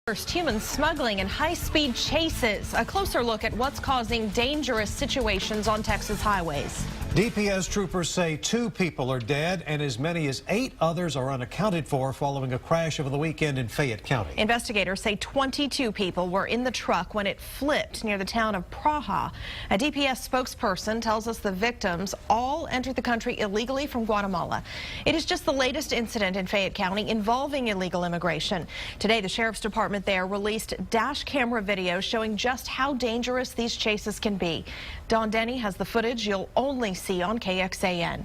First, human smuggling and high-speed chases. A closer look at what's causing dangerous situations on Texas highways. DPS troopers say 2 people are dead and as many as 8 others are unaccounted for following a crash over the weekend in Fayette County. Investigators say 22 people were in the truck when it flipped near the town of Praha. A DPS spokesperson tells us the victims all entered the country illegally from Guatemala. It is just the latest incident in Fayette County involving illegal immigration. Today, the sheriff's department there released dash camera video showing just how dangerous these chases can be. Don Denny has the footage you'll only see on KXAN.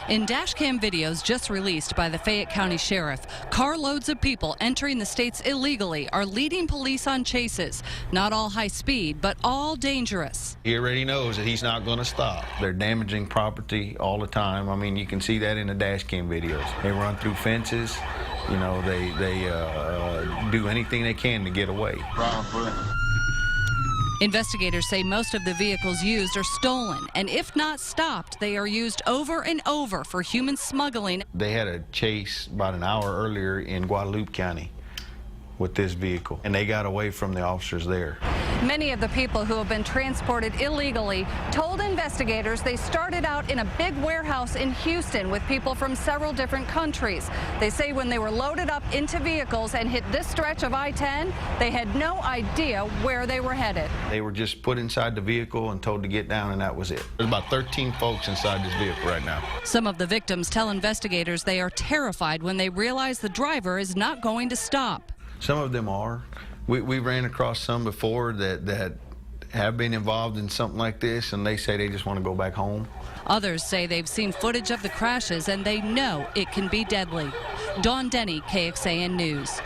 In dashcam videos just released by the Fayette County Sheriff, carloads of people entering the states illegally are leading police on chases. Not all high speed, but all dangerous. He already knows that he's not going to stop. They're damaging property all the time. I mean, you can see that in the dashcam videos. They run through fences. You know, they do anything they can to get away. Investigators say most of the vehicles used are stolen, and if not stopped, they are used over and over for human smuggling. They had a chase about an hour earlier in Guadalupe County with this vehicle, and they got away from the officers there. Many of the people who have been transported illegally told investigators they started out in a big warehouse in Houston with people from several different countries. They say when they were loaded up into vehicles and hit this stretch of I-10, they had no idea where they were headed. They were just put inside the vehicle and told to get down, and that was it. There's about 13 folks inside this vehicle right now. Some of the victims tell investigators they are terrified when they realize the driver is not going to stop. Some of them are. We ran across some before that have been involved in something like this, and they say they just want to go back home. Others say they've seen footage of the crashes and they know it can be deadly. Dawn Denny, KXAN News.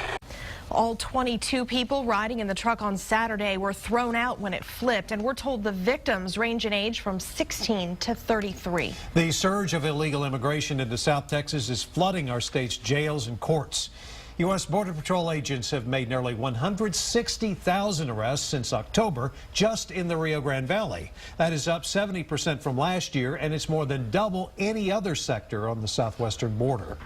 All 22 people riding in the truck on Saturday were thrown out when it flipped, and we're told the victims range in age from 16 to 33. The surge of illegal immigration into South Texas is flooding our state's jails and courts. U.S. Border Patrol agents have made nearly 160,000 arrests since October just in the Rio Grande Valley. That is up 70% from last year, and it's more than double any other sector on the southwestern border.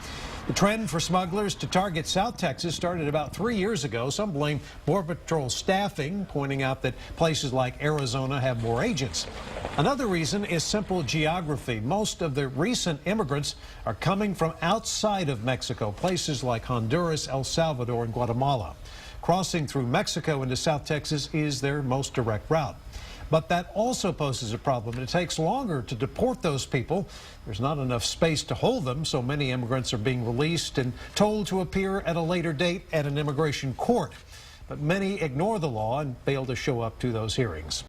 The trend for smugglers to target South Texas started about 3 years ago. Some blame Border Patrol staffing, pointing out that places like Arizona have more agents. Another reason is simple geography. Most of the recent immigrants are coming from outside of Mexico, places like Honduras, El Salvador, and Guatemala. Crossing through Mexico into South Texas is their most direct route. But that also poses a problem. It takes longer to deport those people. There's not enough space to hold them, so many immigrants are being released and told to appear at a later date at an immigration court. But many ignore the law and fail to show up to those hearings.